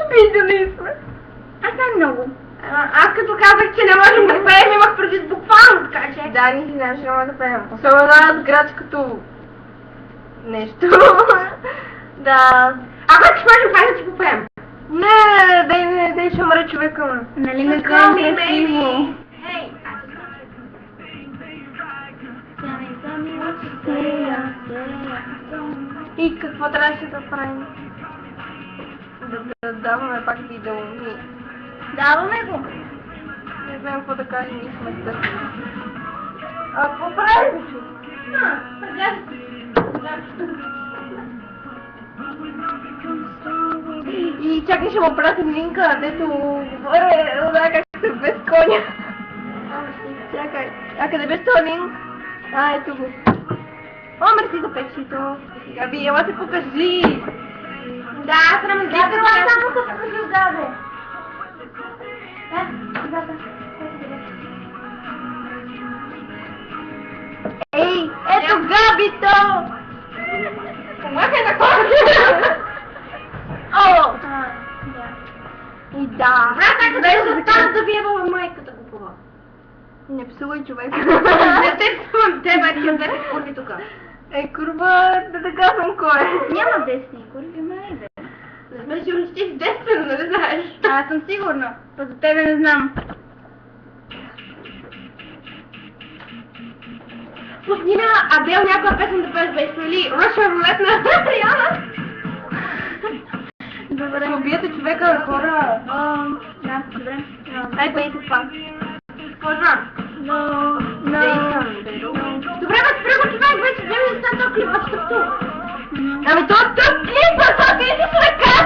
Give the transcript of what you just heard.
Обидени сме. Аз не много. Аз като казах, че не можем да пеем, имах предвид буквално, така че... Да, ни си знаеш, че няма да пеем. Особено аз грач като... нещо. Да. Ако ще можем пак да ти попеем. Не, дай ще умре човека му. Нали ме гледам красиво? Хей! И какво трябваше да правим? Да даваме пак видео. Даваме го. Не знам какво да кажем, ние сме тъпи. А какво правим? И чакай, ще му пратим линка, дето говоря, как се без коня. Чакай, къде беше този линк? Ето го. О, мерси за печито. Габи, ела се покажи. Да, срам с Да, това само се покажи в Габе. Ей, ето Габито! Помагай на хората! О! И да. Брат, къде ще стана да вие във майката го пова? Не псувай човек. Не те псувам тебе, ти от двете курви тука. Курва, да казвам кой. Няма десни курви, майде. Не сме сигурни, че ти си десен, нали знаеш? Аз съм сигурна. Па за тебе не знам. Пусни на Адел някоя песен да пееш без или Russian Roulette на Риана. Добре. Ще убиете човека, хора. Да, добре. Ай, пейте това. Какво жан? No. Добре, бе, спре го човек, вече 2 минути са този клип, аз тук. Ами то клипа, това къде си се ръка?